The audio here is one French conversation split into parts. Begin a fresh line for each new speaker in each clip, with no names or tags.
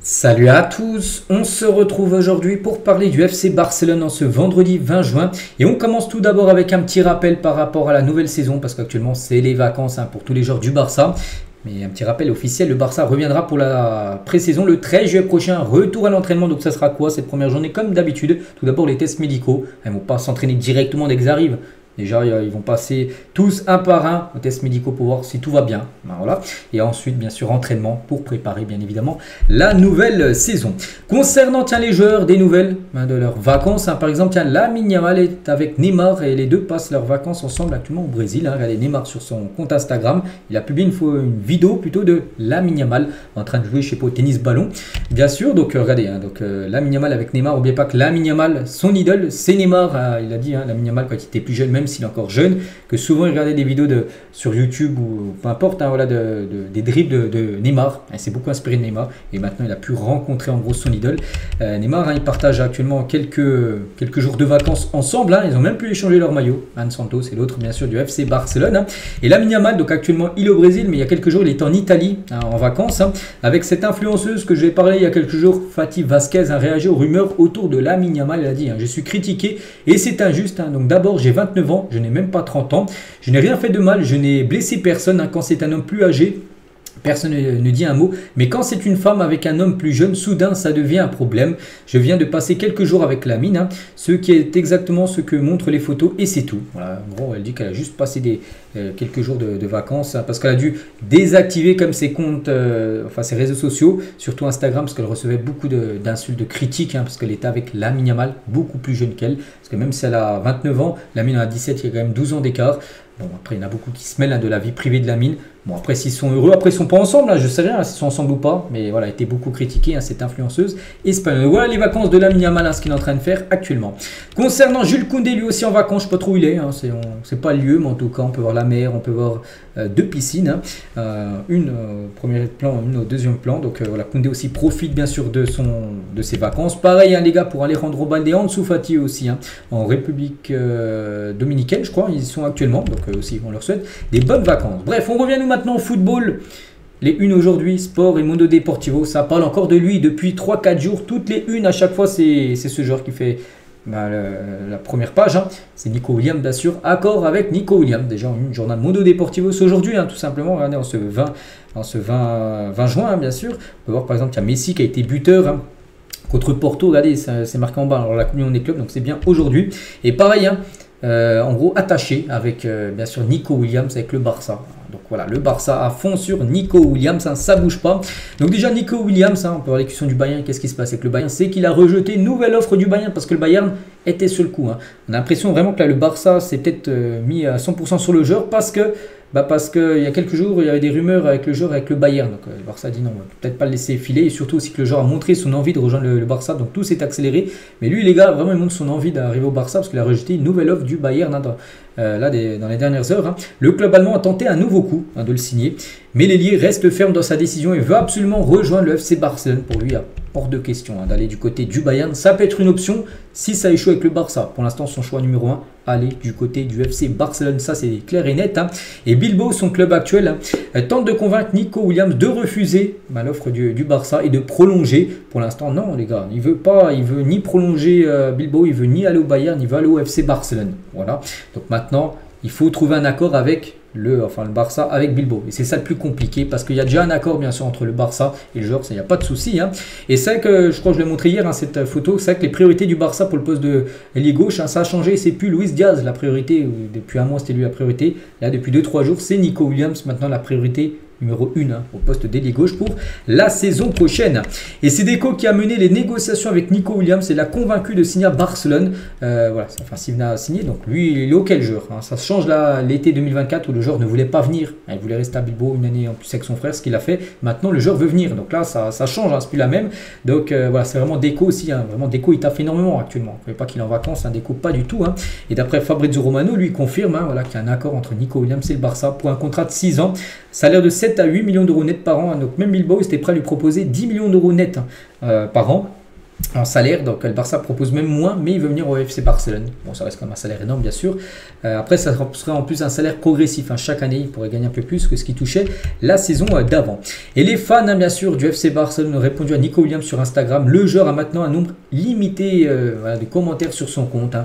Salut à tous, on se retrouve aujourd'hui pour parler du FC Barcelone en ce vendredi 20 juin et on commence tout d'abord avec un petit rappel par rapport à la nouvelle saison parce qu'actuellement c'est les vacances pour tous les joueurs du Barça. Mais un petit rappel officiel, le Barça reviendra pour la pré-saison le 13 juillet prochain, retour à l'entraînement. Donc ça sera quoi cette première journée? Comme d'habitude, tout d'abord les tests médicaux, ils ne vont pas s'entraîner directement dès qu'ils arrivent. Déjà, ils vont passer tous un par un aux tests médicaux pour voir si tout va bien. Voilà. Et ensuite, bien sûr, entraînement pour préparer, bien évidemment, la nouvelle saison. Concernant les joueurs, des nouvelles de leurs vacances. Par exemple, Lamine Yamal est avec Neymar et les deux passent leurs vacances ensemble actuellement au Brésil. Regardez Neymar sur son compte Instagram. Il a publié une vidéo plutôt de Lamine Yamal en train de jouer, je sais pas, au tennis ballon. Bien sûr, donc regardez, Lamine Yamal avec Neymar. N'oubliez pas que Lamine Yamal, son idole, c'est Neymar. Il a dit, Lamine Yamal, quand il était plus jeune, même s'il est encore jeune, que souvent il regardait des vidéos sur YouTube ou peu importe, des dribbles de Neymar. Il s'est beaucoup inspiré de Neymar et maintenant il a pu rencontrer en gros son idole. Neymar, il partage actuellement quelques jours de vacances ensemble. Ils ont même pu échanger leur maillot. Anne Santos et l'autre bien sûr du FC Barcelone. Et Lamine Yamal, donc actuellement il est au Brésil, mais il y a quelques jours il est en Italie en vacances avec cette influenceuse que j'ai parlé il y a quelques jours, Fatih Vasquez, a réagi aux rumeurs autour de Lamine Yamal. Elle a dit je suis critiqué et c'est injuste. Donc d'abord j'ai 29 ans, je n'ai même pas 30 ans, je n'ai rien fait de mal, je n'ai blessé personne. Quand c'est un homme plus âgé, personne ne dit un mot, mais quand c'est une femme avec un homme plus jeune, soudain ça devient un problème. Je viens de passer quelques jours avec Lamine, ce qui est exactement ce que montrent les photos et c'est tout. Voilà, en gros, elle dit qu'elle a juste passé quelques jours de vacances parce qu'elle a dû désactiver comme ses comptes, ses réseaux sociaux, surtout Instagram, parce qu'elle recevait beaucoup d'insultes, de critiques, parce qu'elle était avec Lamine Yamal, beaucoup plus jeune qu'elle, parce que même si elle a 29 ans, Lamine en a 17, il y a quand même 12 ans d'écart. Bon, après, il y en a beaucoup qui se mêlent de la vie privée de Lamine. Bon, après, s'ils sont heureux, après, ils ne sont pas ensemble, je ne sais rien s'ils sont ensemble ou pas. Mais voilà, elle a été beaucoup critiquée, cette influenceuse espagnole. Voilà les vacances de Lamine Yamal, ce qu'il est en train de faire actuellement. Concernant Jules Koundé, lui aussi en vacances, je ne sais pas trop où il est. C'est pas le lieu, mais en tout cas, on peut voir la mer, on peut voir deux piscines. Une au premier plan, une au deuxième plan. Donc voilà, Koundé aussi profite bien sûr de ses vacances. Pareil, les gars, pour Alejandro Balde, Ansu Fati aussi, en République dominicaine, je crois, ils y sont actuellement. Donc aussi, on leur souhaite des bonnes vacances. Bref, on revient nous maintenant au football. Les unes aujourd'hui, Sport et Mundo Deportivo, ça parle encore de lui depuis 3-4 jours. Toutes les unes, à chaque fois, c'est ce joueur qui fait la première page. C'est Nico Williams, bien sûr. Accord avec Nico Williams. Déjà, une journal Mundo Deportivo, c'est aujourd'hui, tout simplement. Regardez, en ce 20 juin, bien sûr. On peut voir par exemple qu'il y a Messi qui a été buteur. Contre Porto, regardez, c'est marqué en bas. Alors la communion des clubs, donc c'est bien aujourd'hui. Et pareil, en gros attaché avec bien sûr Nico Williams avec le Barça. Donc voilà, le Barça à fond sur Nico Williams, ça bouge pas. Donc déjà Nico Williams, on peut voir les questions du Bayern, qu'est-ce qui se passe avec le Bayern? C'est qu'il a rejeté une nouvelle offre du Bayern parce que le Bayern était sur le coup. On a l'impression vraiment que là, le Barça s'est peut-être mis à 100% sur le joueur parce que il y a quelques jours, il y avait des rumeurs avec le joueur, avec le Bayern. Donc le Barça a dit non, on va peut-être pas le laisser filer. Et surtout aussi que le joueur a montré son envie de rejoindre le Barça. Donc tout s'est accéléré. Mais lui, les gars, vraiment, il montre son envie d'arriver au Barça parce qu'il a rejeté une nouvelle offre du Bayern dans les dernières heures. Le club allemand a tenté un nouveau coup de le signer. Mais l'ailier reste ferme dans sa décision et veut absolument rejoindre le FC Barcelone. Pour lui, il y a hors de question d'aller du côté du Bayern. Ça peut être une option si ça échoue avec le Barça. Pour l'instant, son choix numéro 1, aller du côté du FC Barcelone. Ça, c'est clair et net. Et Bilbao, son club actuel, tente de convaincre Nico Williams de refuser l'offre du Barça et de prolonger. Pour l'instant, non, les gars. Il veut ni prolonger Bilbao, il veut ni aller au Bayern, il veut aller au FC Barcelone. Voilà. Donc maintenant, il faut trouver un accord avec le Barça avec Bilbao. Et c'est ça le plus compliqué parce qu'il y a déjà un accord bien sûr entre le Barça et le joueur, ça, il n'y a pas de souci. Et c'est vrai que, je crois que je l'ai montré hier, cette photo, c'est vrai que les priorités du Barça pour le poste de ailier gauche, ça a changé, c'est plus Luis Diaz la priorité, depuis un mois c'était lui la priorité, là depuis 2-3 jours c'est Nico Williams maintenant la priorité numéro 1 au poste d'ailier gauche pour la saison prochaine. Et c'est Deco qui a mené les négociations avec Nico Williams et l'a convaincu de signer à Barcelone. S'il venait à signer, donc lui il est auquel joueur. Ça se change là l'été 2024 où le joueur ne voulait pas venir. Il voulait rester à Bilbao une année en plus avec son frère, ce qu'il a fait. Maintenant le joueur veut venir. Donc là ça change, c'est plus la même. Donc voilà, c'est vraiment Deco aussi. Vraiment Deco il taffe énormément actuellement. Il ne pas qu'il est en vacances, Deco pas du tout. Et d'après Fabrizio Romano, lui confirme qu'il y a un accord entre Nico Williams et le Barça pour un contrat de 6 ans. Salaire de 7 à 8 millions d'euros net par an. Donc même Bilbao était prêt à lui proposer 10 millions d'euros net par an. en salaire, donc le Barça propose même moins, mais il veut venir au FC Barcelone. Bon, ça reste quand même un salaire énorme, bien sûr. Après, ça serait en plus un salaire progressif. Chaque année, il pourrait gagner un peu plus que ce qu'il touchait la saison d'avant. Et les fans, bien sûr, du FC Barcelone ont répondu à Nico Williams sur Instagram. Le joueur a maintenant un nombre limité de commentaires sur son compte.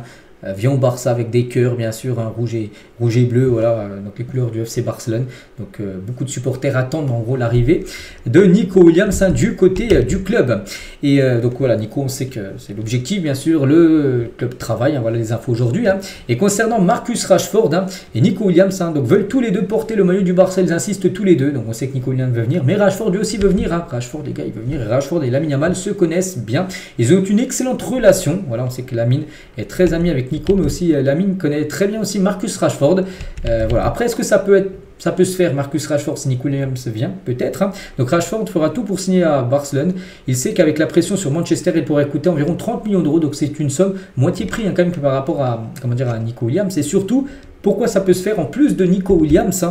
Vient au Barça avec des cœurs, bien sûr, rouge et bleu, voilà, donc les couleurs du FC Barcelone. Donc beaucoup de supporters attendent en gros l'arrivée de Nico Williams du côté du club. Et donc voilà, Nico, on sait que c'est l'objectif, bien sûr, le club travaille, voilà les infos aujourd'hui. Et concernant Marcus Rashford et Nico Williams, donc veulent tous les deux porter le maillot du Barça, ils insistent tous les deux. Donc on sait que Nico Williams veut venir, mais Rashford lui aussi veut venir. Rashford, les gars, il veut venir. Rashford et Lamine Yamal se connaissent bien. Ils ont une excellente relation. Voilà, on sait que Lamine est très ami avec Nico, mais aussi Lamine connaît très bien aussi Marcus Rashford. Voilà. Après, est-ce que ça peut se faire, Marcus Rashford, si Nico Williams vient? Peut-être. Donc Rashford fera tout pour signer à Barcelone. Il sait qu'avec la pression sur Manchester, il pourrait coûter environ 30 millions d'euros. Donc c'est une somme moitié prix quand même par rapport à, à Nico Williams. Et surtout, pourquoi ça peut se faire en plus de Nico Williams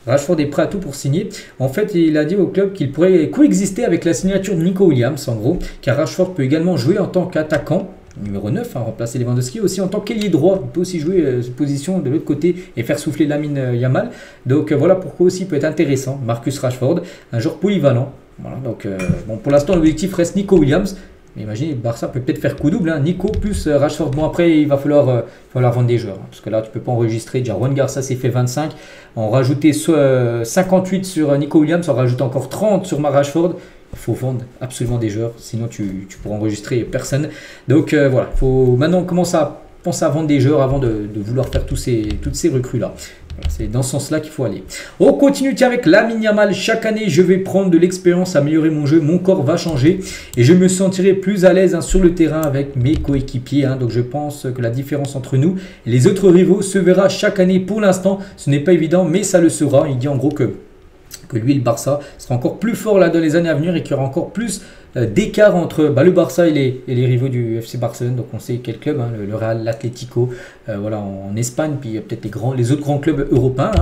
Rashford est prêt à tout pour signer. En fait, il a dit au club qu'il pourrait coexister avec la signature de Nico Williams, en gros, car Rashford peut également jouer en tant qu'attaquant. Numéro 9, remplacer Lewandowski, aussi en tant qu'ailier droit, il peut aussi jouer cette position de l'autre côté et faire souffler Lamine Yamal. Donc voilà pourquoi aussi il peut être intéressant, Marcus Rashford, un joueur polyvalent. Voilà, donc bon, pour l'instant l'objectif reste Nico Williams, mais imaginez, Barça peut peut-être faire coup double, Nico plus Rashford. Bon après il va falloir vendre des joueurs, parce que là tu peux pas enregistrer, déjà Juan Garcia s'est fait 25, on rajoutait 58 sur Nico Williams, on rajoute encore 30 sur Rashford. Il faut vendre absolument des joueurs, sinon tu pourras enregistrer personne. Donc voilà, il faut maintenant commencer à penser à vendre des joueurs avant de vouloir faire toutes ces recrues-là. Voilà, c'est dans ce sens-là qu'il faut aller. On continue avec Lamine Yamal. Chaque année, je vais prendre de l'expérience, améliorer mon jeu, mon corps va changer et je me sentirai plus à l'aise sur le terrain avec mes coéquipiers. Donc je pense que la différence entre nous et les autres rivaux se verra chaque année. Pour l'instant, ce n'est pas évident, mais ça le sera. Il dit en gros que lui, le Barça, sera encore plus fort là dans les années à venir et qu'il y aura encore plus d'écart entre le Barça et les rivaux du FC Barcelone. Donc on sait quel club, le Real, l'Atlético, voilà, en Espagne, puis peut-être les autres grands clubs européens.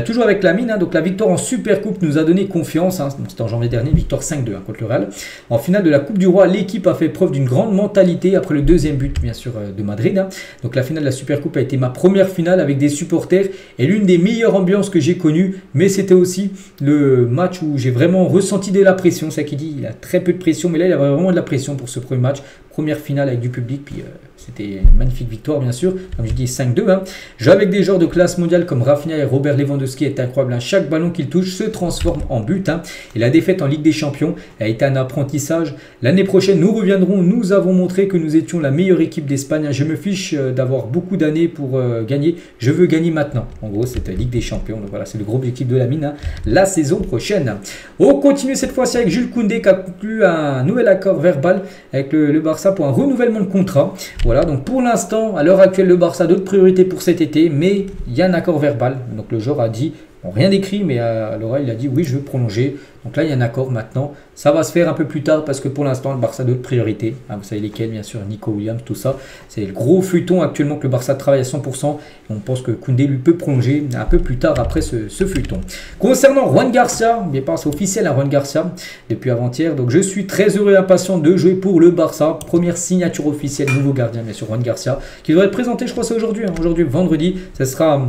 Toujours avec Lamine, donc la victoire en Super Coupe nous a donné confiance. C'était en janvier dernier, victoire 5-2 contre le Real. En finale de la Coupe du Roi, l'équipe a fait preuve d'une grande mentalité après le deuxième but, bien sûr, de Madrid. Donc la finale de la Super Coupe a été ma première finale avec des supporters et l'une des meilleures ambiances que j'ai connues, mais c'était aussi le match où j'ai vraiment ressenti de la pression. C'est ça qu'il dit, il a très peu de pression, mais là il avait vraiment de la pression pour ce premier match, première finale avec du public, puis c'était une magnifique victoire bien sûr, comme je dis 5-2. Jouer avec des joueurs de classe mondiale comme Rafinha et Robert Lewandowski est incroyable, chaque ballon qu'il touche se transforme en but, et la défaite en Ligue des Champions a été un apprentissage. L'année prochaine nous reviendrons, nous avons montré que nous étions la meilleure équipe d'Espagne, je me fiche d'avoir beaucoup d'années pour gagner, je veux gagner maintenant. En gros c'est la Ligue des Champions, donc voilà, c'est le gros objectif de Lamine la saison prochaine. On continue cette fois-ci avec Jules Koundé qui a conclu un nouvel accord verbal avec le Barça pour un renouvellement de contrat. Voilà, donc pour l'instant, à l'heure actuelle, le Barça a d'autres priorités pour cet été, mais il y a un accord verbal. Donc le joueur a dit, bon, rien d'écrit, mais à l'oreille, il a dit oui, je veux prolonger. Donc là, il y a un accord maintenant. Ça va se faire un peu plus tard parce que pour l'instant, le Barça a d'autres priorités. Vous savez lesquelles, bien sûr, Nico Williams, tout ça. C'est le gros feuilleton actuellement que le Barça travaille à 100%. On pense que Koundé lui peut prolonger un peu plus tard après ce feuilleton. Concernant Juan Garcia, bien pas, c'est officiel à Juan Garcia depuis avant-hier. Donc je suis très heureux et impatient de jouer pour le Barça. Première signature officielle, nouveau gardien, bien sûr, Juan Garcia, qui devrait être présenté, je crois, c'est aujourd'hui. Aujourd'hui, vendredi, ça sera...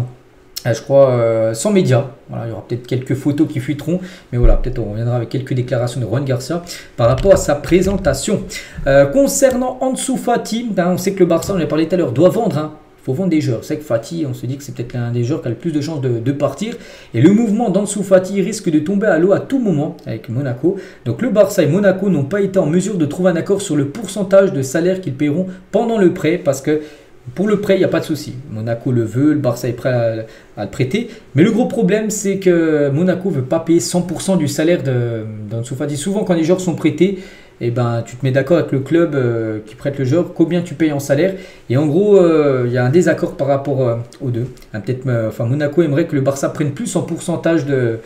je crois sans médias, voilà, il y aura peut-être quelques photos qui fuiteront, mais voilà, peut-être on reviendra avec quelques déclarations de Juan Garcia par rapport à sa présentation. Concernant Ansu Fati, on sait que le Barça, on en a parlé tout à l'heure, doit vendre, il faut vendre des joueurs. C'est que Fati, on se dit que c'est peut-être l'un des joueurs qui a le plus de chances de partir, et le mouvement d'Ansu Fati risque de tomber à l'eau à tout moment avec Monaco. Donc le Barça et Monaco n'ont pas été en mesure de trouver un accord sur le pourcentage de salaire qu'ils paieront pendant le prêt, parce que pour le prêt, il n'y a pas de souci. Monaco le veut, le Barça est prêt à le prêter. Mais le gros problème, c'est que Monaco ne veut pas payer 100% du salaire d'Ansu Fati. Souvent, quand les joueurs sont prêtés, eh ben, tu te mets d'accord avec le club qui prête le joueur, combien tu payes en salaire. Et en gros, il y a un désaccord par rapport aux deux. Monaco aimerait que le Barça prenne plus en pourcentage de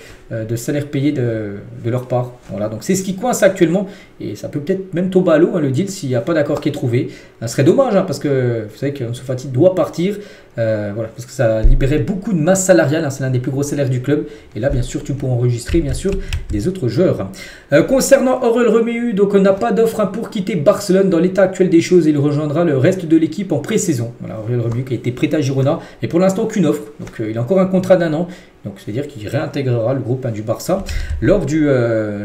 salaire payé de leur part. Voilà, donc c'est ce qui coince actuellement. Et ça peut peut-être même tomber à l'eau, le deal, s'il n'y a pas d'accord qui est trouvé. Ça serait dommage, parce que vous savez qu'Ansu Fati doit partir. Voilà, parce que ça libérait beaucoup de masse salariale, hein, c'est l'un des plus gros salaires du club. Et là, bien sûr, tu peux enregistrer bien sûr des autres joueurs. Concernant Aurel Romeu, donc on n'a pas d'offre, hein, pour quitter Barcelone dans l'état actuel des choses. Il rejoindra le reste de l'équipe en pré-saison. Voilà, Aurel Romeu qui a été prêté à Girona, et pour l'instant aucune offre. Donc il a encore un contrat d'1 an. Donc c'est-à-dire qu'il réintégrera le groupe, hein, du Barça lors de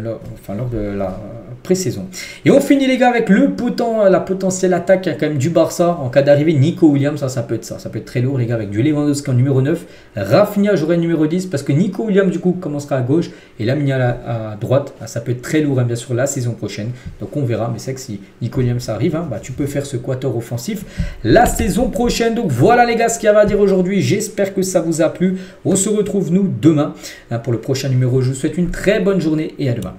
la pré-saison. Et on finit les gars avec la potentielle attaque, hein, quand même du Barça en cas d'arrivée. Nico Williams, ça peut être ça. Ça peut être très lourd les gars, avec du Lewandowski en numéro 9. Rafinha jouerait numéro 10 parce que Nico Williams du coup commencera à gauche et Lamine à droite. Ça peut être très lourd, hein, bien sûr la saison prochaine. Donc on verra, mais c'est que si Nico Williams arrive, hein, tu peux faire ce quator offensif la saison prochaine. Donc voilà les gars ce qu'il y avait à dire aujourd'hui. J'espère que ça vous a plu. On se retrouve nous demain, hein, pour le prochain numéro. Je vous souhaite une très bonne journée et à demain.